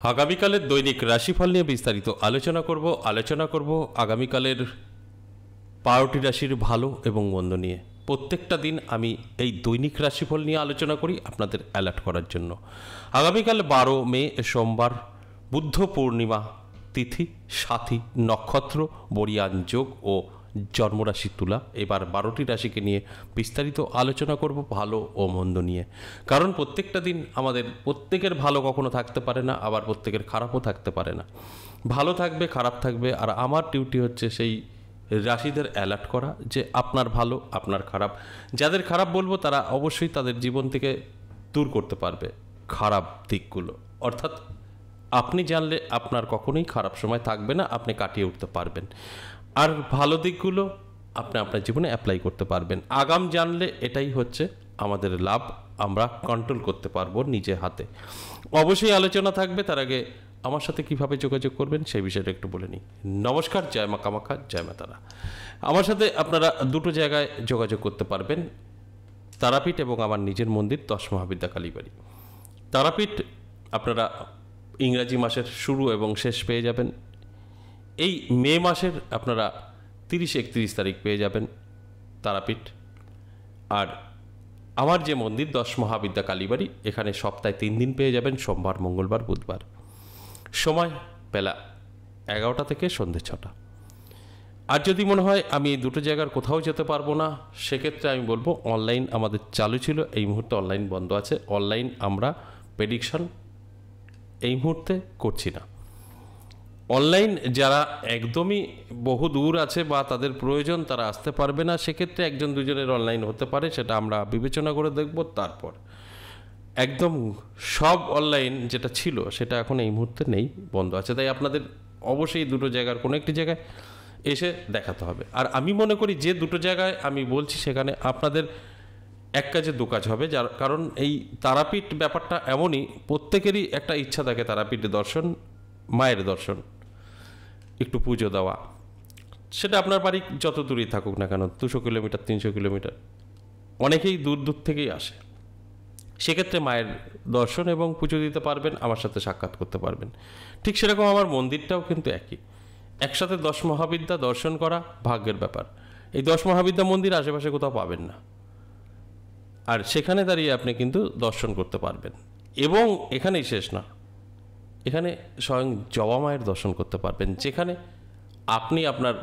আগামীকালের দৈনিক রাশিফল নিয়ে বিস্তারিত আলোচনা করব আগামীকালের 12টি রাশির ভালো এবং মন্দ নিয়ে। প্রত্যেকটা দিন আমি এই দৈনিক রাশিফল নিয়ে আলোচনা করি আপনাদের অ্যালার্ট করার জন্য। আগামীকাল 12 মে সোমবার, বুদ্ধ পূর্ণিমা তিথি, সাথী নক্ষত্র, বরিয়ান যোগ ও জন্মরাশি তুলা। এবার 12টি রাশিকে নিয়ে বিস্তারিত আলোচনা করব ভালো ও মন্দ নিয়ে। কারণ প্রত্যেকটা দিন আমাদের প্রত্যেকের ভালো কখনো থাকতে পারে না, আবার প্রত্যেকের খারাপও থাকতে পারে না। ভালো থাকবে, খারাপ থাকবে, আর আমার ডিউটি হচ্ছে সেই রাশিদের অ্যালার্ট করা যে আপনার ভালো আপনার খারাপ। যাদের খারাপ বলবো তারা অবশ্যই তাদের জীবন থেকে দূর করতে পারবে খারাপ দিকগুলো। অর্থাৎ আপনি জানলে আপনার কখনোই খারাপ সময় থাকবে না, আপনি কাটিয়ে উঠতে পারবেন। আর ভালো দিকগুলো আপনি আপনার জীবনে অ্যাপ্লাই করতে পারবেন। আগাম জানলে এটাই হচ্ছে আমাদের লাভ, আমরা কন্ট্রোল করতে পারবো নিজে হাতে। অবশ্যই আলোচনা থাকবে, তার আগে আমার সাথে কিভাবে যোগাযোগ করবেন সেই বিষয়টা একটু বলে নিই। নমস্কার, জয় মা কামাখ্যা, জয় মা তারা। আমার সাথে আপনারা দুটো জায়গায় যোগাযোগ করতে পারবেন, তারাপীঠ এবং আমার নিজের মন্দির 10 মহাবিদ্যা কালীবাড়ি। তারাপীঠ আপনারা ইংরাজি মাসের শুরু এবং শেষ পেয়ে যাবেন। এই মে মাসের আপনারা 30-31 তারিখ পেয়ে যাবেন তারাপীঠ। আর আমার যে মন্দির 10 মহাবিদ্যা কালীবাড়ি, এখানে সপ্তাহে 3 দিন পেয়ে যাবেন, সোমবার, মঙ্গলবার, বুধবার। সময় বেলা 11টা থেকে সন্ধ্যে 6টা। আর যদি মনে হয় আমি এই দুটো জায়গার কোথাও যেতে পারবো না, সেক্ষেত্রে আমি বলবো অনলাইন আমাদের চালু ছিল, এই মুহূর্তে অনলাইন বন্ধ আছে। অনলাইন আমরা প্রেডিকশন এই মুহূর্তে করছি না। অনলাইন যারা একদমই বহু দূর আছে বা তাদের প্রয়োজন, তারা আসতে পারবে না, সেক্ষেত্রে একজন দুজনের অনলাইন হতে পারে, সেটা আমরা বিবেচনা করে দেখব। তারপর একদম সব অনলাইন যেটা ছিল সেটা এখন এই মুহূর্তে নেই, বন্ধ আছে। তাই আপনাদের অবশ্যই দুটো জায়গার কোনো একটি জায়গায় এসে দেখাতে হবে। আর আমি মনে করি যে দুটো জায়গায় আমি বলছি সেখানে আপনাদের এক কাজে দু কাজ হবে। যার কারণ এই তারাপীঠ ব্যাপারটা এমনই, প্রত্যেকেরই একটা ইচ্ছা থাকে তারাপীঠ দর্শন, মায়ের দর্শন, একটু পুজো দেওয়া। সেটা আপনার বাড়ি যত দূরেই থাকুক না কেন, 200 কিলোমিটার 300 কিলোমিটার, অনেকেই দূর দূর থেকেই আসে। সেক্ষেত্রে মায়ের দর্শন এবং পুজো দিতে পারবেন, আমার সাথে সাক্ষাৎ করতে পারবেন। ঠিক সেরকম আমার মন্দিরটাও কিন্তু একই, একসাথে 10 মহাবিদ্যা দর্শন করা ভাগ্যের ব্যাপার। এই 10 মহাবিদ্যা মন্দির আশেপাশে কোথাও পাবেন না, আর সেখানে দাঁড়িয়ে আপনি কিন্তু দর্শন করতে পারবেন। এবং এখানেই শেষ না, এখানে স্বয়ং জবা মায়ের দর্শন করতে পারবেন, যেখানে আপনি আপনার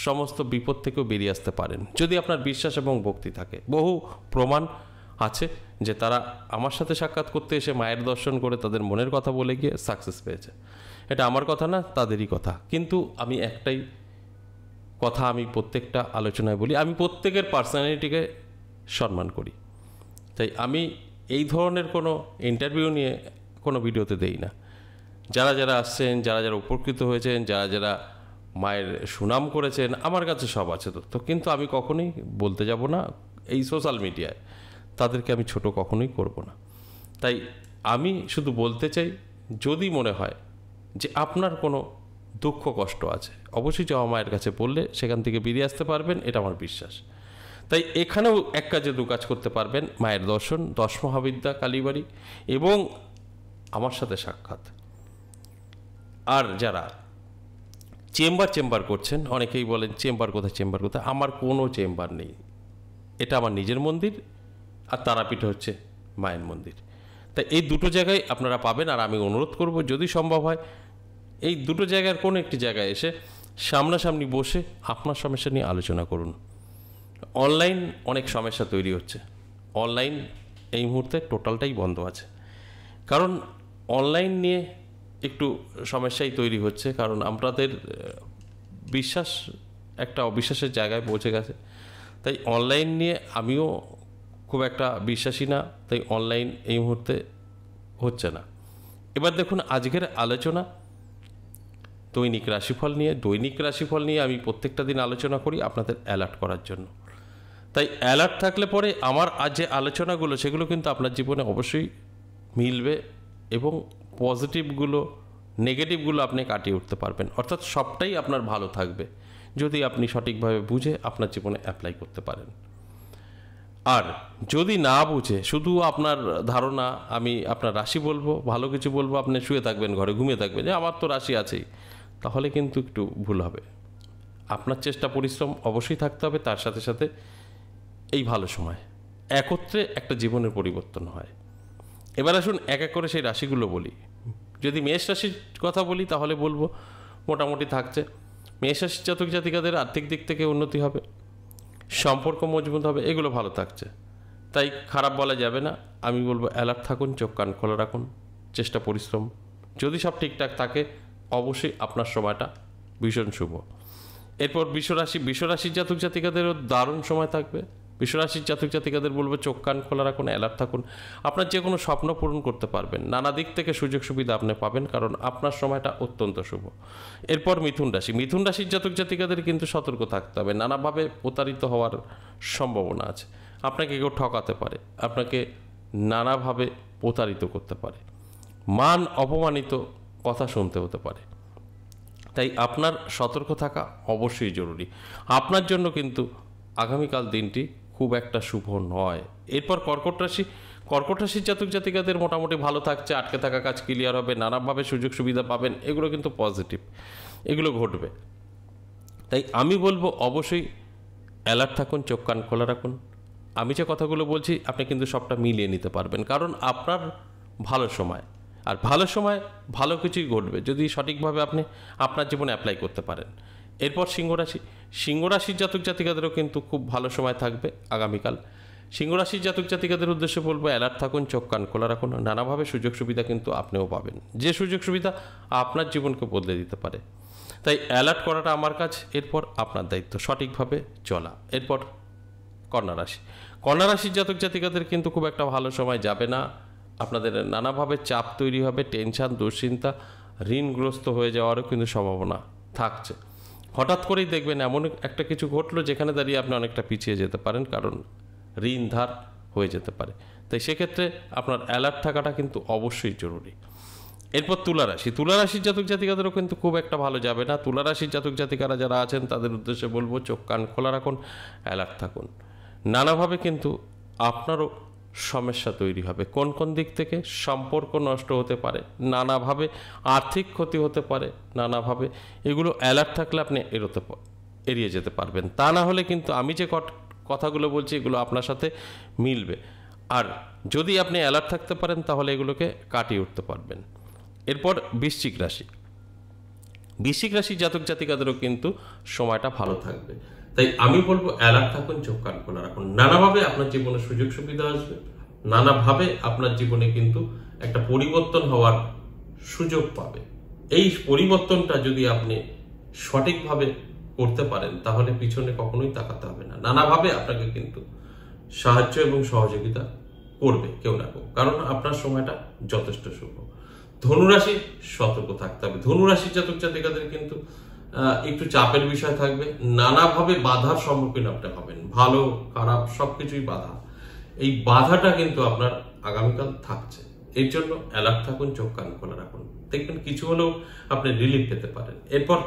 সমস্ত বিপদ থেকেও বেরিয়ে আসতে পারেন যদি আপনার বিশ্বাস এবং ভক্তি থাকে। বহু প্রমাণ আছে যে তারা আমার সাথে সাক্ষাৎ করতে এসে মায়ের দর্শন করে তাদের মনের কথা বলে গিয়ে সাকসেস পেয়েছে। এটা আমার কথা না, তাদেরই কথা। কিন্তু আমি একটাই কথা আমি প্রত্যেকটা আলোচনায় বলি, আমি প্রত্যেকের পার্সোনালিটিকে সম্মান করি। তাই আমি এই ধরনের কোনো ইন্টারভিউ নিয়ে কোনো ভিডিওতে দেই না। যারা যারা আসছেন, যারা যারা উপকৃত হয়েছেন, যারা যারা মায়ের সুনাম করেছেন, আমার কাছে সব আছে তথ্য। কিন্তু আমি কখনোই বলতে যাব না এই সোশ্যাল মিডিয়ায়, তাদেরকে আমি ছোট কখনোই করব না। তাই আমি শুধু বলতে চাই, যদি মনে হয় যে আপনার কোনো দুঃখ কষ্ট আছে, অবশ্যই জবা মায়ের কাছে বললে সেখান থেকে বেরিয়ে আসতে পারবেন, এটা আমার বিশ্বাস। তাই এখানেও এক কাজে দু কাজ করতে পারবেন, মায়ের দর্শন, 10 মহাবিদ্যা কালীবাড়ি এবং আমার সাথে সাক্ষাৎ। আর যারা চেম্বার করছেন, অনেকেই বলেন চেম্বার কোথায়, আমার কোনো চেম্বার নেই। এটা আমার নিজের মন্দির, আর তারাপীঠ হচ্ছে মায়ের মন্দির। তাই এই দুটো জায়গায় আপনারা পাবেন। আর আমি অনুরোধ করব, যদি সম্ভব হয় এই দুটো জায়গার কোনো একটি জায়গায় এসে সামনাসামনি বসে আপনার সমস্যা নিয়ে আলোচনা করুন। অনলাইন অনেক সমস্যা তৈরি হচ্ছে, অনলাইন এই মুহূর্তে টোটালটাই বন্ধ আছে। কারণ অনলাইন নিয়ে একটু সমস্যাই তৈরি হচ্ছে, কারণ আমাদের বিশ্বাস একটা অবিশ্বাসের জায়গায় পৌঁছে গেছে। তাই অনলাইন নিয়ে আমিও খুব একটা বিশ্বাসী না, তাই অনলাইন এই মুহূর্তে হচ্ছে না। এবার দেখুন আজকের আলোচনা দৈনিক রাশিফল নিয়ে। দৈনিক রাশিফল নিয়ে আমি প্রত্যেকটা দিন আলোচনা করি আপনাদের অ্যালার্ট করার জন্য। তাই অ্যালার্ট থাকলে পরে আমার আজ যে আলোচনাগুলো সেগুলো কিন্তু আপনার জীবনে অবশ্যই মিলবে, এবং পজিটিভগুলো নেগেটিভগুলো আপনি কাটিয়ে উঠতে পারবেন। অর্থাৎ সবটাই আপনার ভালো থাকবে যদি আপনি সঠিকভাবে বুঝে আপনার জীবনে অ্যাপ্লাই করতে পারেন। আর যদি না বুঝে শুধু আপনার ধারণা আমি আপনার রাশি বলবো, ভালো কিছু বলবো, আপনি শুয়ে থাকবেন, ঘরে ঘুমিয়ে থাকবেন যে আমার তো রাশি আছেই, তাহলে কিন্তু একটু ভুল হবে। আপনার চেষ্টা পরিশ্রম অবশ্যই থাকতে হবে, তার সাথে সাথে এই ভালো সময় একত্রে একটা জীবনের পরিবর্তন হয়। এবার আসুন এক এক করে সেই রাশিগুলো বলি। যদি মেষ রাশির কথা বলি তাহলে বলবো মোটামুটি থাকছে। মেষ রাশির জাতক জাতিকাদের আর্থিক দিক থেকে উন্নতি হবে, সম্পর্ক মজবুত হবে, এগুলো ভালো থাকছে, তাই খারাপ বলা যাবে না। আমি বলবো অ্যালার্ট থাকুন, চোখ কান খোলা রাখুন, চেষ্টা পরিশ্রম যদি সব ঠিকঠাক থাকে অবশ্যই আপনার সময়টা ভীষণ শুভ। এরপর বিশ্বরাশির জাতক জাতিকাদেরও দারুণ সময় থাকবে। বিশ্বরাশির জাতক জাতিকাদের বলবো চোখ কান খোলা রাখুন, অ্যালার্ট থাকুন, আপনার যে কোনো স্বপ্ন পূরণ করতে পারবেন, নানা দিক থেকে সুযোগ সুবিধা আপনি পাবেন, কারণ আপনার সময়টা অত্যন্ত শুভ। এরপর মিথুন রাশির জাতক জাতিকাদের কিন্তু সতর্ক থাকতে হবে, নানাভাবে প্রতারিত হওয়ার সম্ভাবনা আছে। আপনাকে কেউ ঠকাতে পারে, আপনাকে নানাভাবে প্রতারিত করতে পারে, মান অপমানিত কথা শুনতে হতে পারে, তাই আপনার সতর্ক থাকা অবশ্যই জরুরি। আপনার জন্য কিন্তু আগামীকাল দিনটি খুব একটা শুভ নয়। এরপর কর্কট রাশির জাতক জাতিকাদের মোটামুটি ভালো থাকছে, আটকে থাকা কাজ ক্লিয়ার হবে, নানাভাবে সুযোগ সুবিধা পাবেন, এগুলো কিন্তু পজিটিভ, এগুলো ঘটবে। তাই আমি বলবো অবশ্যই অ্যালার্ট থাকুন, চোখ কান খোলা রাখুন। আমি যে কথাগুলো বলছি আপনি কিন্তু সবটা মিলিয়ে নিতে পারবেন, কারণ আপনার ভালো সময়, আর ভালো সময় ভালো কিছুই ঘটবে যদি সঠিকভাবে আপনি আপনার জীবনে অ্যাপ্লাই করতে পারেন। এরপর সিংহ রাশির জাতক জাতিকাদেরও কিন্তু খুব ভালো সময় থাকবে আগামীকাল। সিংহ রাশির জাতক জাতিকাদের উদ্দেশ্যে বলবো অ্যালার্ট থাকুন, চোখ কান খোলা রাখুন, নানাভাবে সুযোগ সুবিধা কিন্তু আপনিও পাবেন, যে সুযোগ সুবিধা আপনার জীবনকে বদলে দিতে পারে, তাই অ্যালার্ট করাটা আমার কাজ। এরপর আপনার দায়িত্ব সঠিকভাবে চলা। এরপর কন্যা রাশির জাতক জাতিকাদের কিন্তু খুব একটা ভালো সময় যাবে না, আপনাদের নানাভাবে চাপ তৈরি হবে, টেনশন, দুশ্চিন্তা, ঋণগ্রস্ত হয়ে যাওয়ারও কিন্তু সম্ভাবনা থাকছে। হঠাৎ করেই দেখবেন এমন একটা কিছু ঘটলো যেখানে দাঁড়িয়ে আপনি অনেকটা পিছিয়ে যেতে পারেন, কারণ ঋণ ধার হয়ে যেতে পারে, তাই সেক্ষেত্রে আপনার অ্যালার্ট থাকাটা কিন্তু অবশ্যই জরুরি। এরপর তুলা রাশির জাতক জাতিকাদেরও কিন্তু খুব একটা ভালো যাবে না। তুলা রাশির জাতক জাতিকারা যারা আছেন তাদের উদ্দেশ্যে বলবো চোখ কান খোলা রাখুন, অ্যালার্ট থাকুন, নানাভাবে কিন্তু আপনারও সমস্যা তৈরি হবে। কোন কোন দিক থেকে সম্পর্ক নষ্ট হতে পারে, নানাভাবে আর্থিক ক্ষতি হতে পারে, নানাভাবে এগুলো অ্যালার্ট থাকলে আপনি এড়িয়ে যেতে পারবেন। তা না হলে কিন্তু আমি যে কথাগুলো বলছি এগুলো আপনার সাথে মিলবে, আর যদি আপনি অ্যালার্ট থাকতে পারেন তাহলে এগুলোকে কাটিয়ে উঠতে পারবেন। এরপর বৃশ্চিক রাশির জাতক জাতিকাদেরও কিন্তু সময়টা ভালো থাকবে, তাই আমি বলবো অ্যালার্ট থাকুন, চোখ কান খোলা রাখুন, নানাভাবে আপনার জীবনে সুযোগ সুবিধা আসবে, নানাভাবে আপনার জীবনে কিন্তু একটা পরিবর্তন হওয়ার সুযোগ পাবে। এই পরিবর্তনটা যদি আপনি সঠিকভাবে করতে পারেন তাহলে পিছনে কখনোই তাকাতে হবে না, নানাভাবে আপনাকে কিন্তু সাহায্য এবং সহযোগিতা করবে কেউ না কেউ, কারণ আপনার সময়টা যথেষ্ট শুভ। ধনুরাশি সতর্ক থাকতে হবে। ধনুরাশির জাতক জাতিকাদের কিন্তু একটু চাপের বিষয় থাকবে, নানাভাবে বাধার সম্মুখীন আপনি হবেন, ভালো খারাপ সবকিছুই বাধা, এই বাধাটা কিন্তু আপনার আগামীকাল থাকছে। এর জন্য অ্যালার্ট থাকুন, চোখ কান খোলা রাখুন, দেখবেন কিছু হলেও আপনি রিলিফ পেতে পারেন। এরপর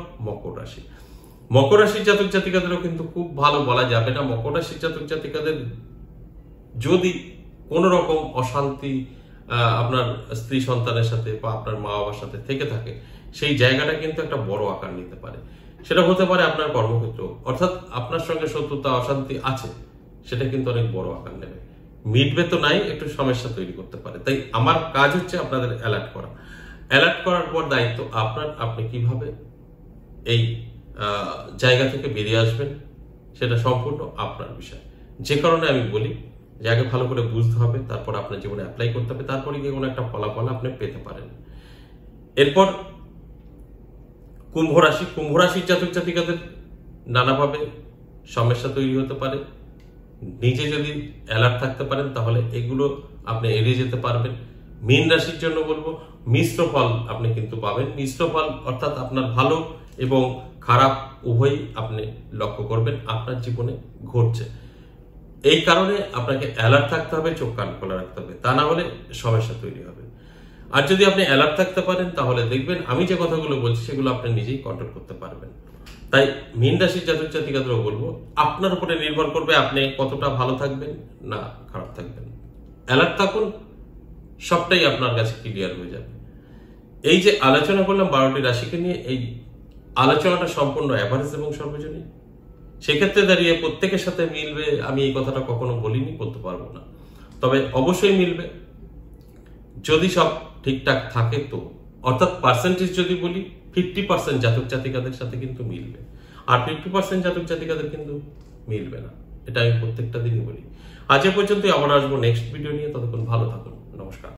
মকর রাশির জাতক জাতিকাদেরও কিন্তু খুব ভালো বলা যাবে না। মকর রাশির জাতক জাতিকাদের যদি কোনো রকম অশান্তি আপনার স্ত্রী সন্তানের সাথে বা আপনার মা বাবার সাথে থেকে থাকে, সেই জায়গাটা কিন্তু একটা বড় আকার নিতে পারে। সেটা হতে পারে আপনার কর্মক্ষেত্র, অর্থাৎ আপনার সঙ্গে শত্রুতা অশান্তি আছে, সেটা কিন্তু অনেক বড় আকার নেবে, মিটবে তো নাই, একটু সমস্যা তৈরি করতে পারে। তাই আমার কাজ হচ্ছে আপনাদের অ্যালার্ট করার পর দায়িত্ব আপনার, আপনি কিভাবে এই জায়গা থেকে বেরিয়ে আসবেন সেটা সম্পূর্ণ আপনার বিষয়। যে কারণে আমি বলি যে আগে ভালো করে বুঝতে হবে, তারপর আপনার জীবনে অ্যাপ্লাই করতে হবে, তারপরে গিয়ে কোনো একটা ফলাফল আপনি পেতে পারেন। এরপর কুম্ভ রাশির জাতক জাতিকাদের নানাভাবে সমস্যা তৈরি হতে পারে, নিজে যদি অ্যালার্ট থাকতে পারেন তাহলে এগুলো আপনি এড়িয়ে যেতে পারবেন। মীন রাশির জন্য বলবো মিশ্র ফল আপনি কিন্তু পাবেন। মিশ্র ফল অর্থাৎ আপনার ভালো এবং খারাপ উভয়ই আপনি লক্ষ্য করবেন আপনার জীবনে ঘটছে। এই কারণে আপনাকে অ্যালার্ট থাকতে হবে, চোখ কান খোলা রাখতে হবে, তা না হলে সমস্যা তৈরি হবে। আর যদি আপনি অ্যালার্ট থাকতে পারেন তাহলে দেখবেন আমি যে কথাগুলো বলছি সেগুলো আপনি নিজেই কন্ট্রোল করতে পারবেন। তাই মীন রাশির জাতক জাতিকাদেরও বলবো, আপনার উপরে নির্ভর করবে আপনি কতটা ভালো থাকবেন না খারাপ থাকবেন। অ্যালার্ট থাকুন, সবটাই আপনার কাছে ক্লিয়ার হয়ে যাবে। এই যে আলোচনা করলাম 12টি রাশিকে নিয়ে, এই আলোচনাটা সম্পূর্ণ অ্যাভারেজ এবং সর্বজনীন। সেক্ষেত্রে দাঁড়িয়ে প্রত্যেকের সাথে মিলবে আমি এই কথাটা কখনো বলিনি, করতে পারবো না। তবে অবশ্যই মিলবে যদি সব ঠিকঠাক থাকে তো, অর্থাৎ পার্সেন্টেজ যদি বলি 50% জাতক জাতিকাদের সাথে কিন্তু মিলবে, আর 50% জাতক জাতিকাদের কিন্তু মিলবে না। এটা আমি প্রত্যেকটা দিনই বলি। আজ এ পর্যন্তই, আবার আসবো নেক্সট ভিডিও নিয়ে। ততক্ষণ ভালো থাকুন, নমস্কার।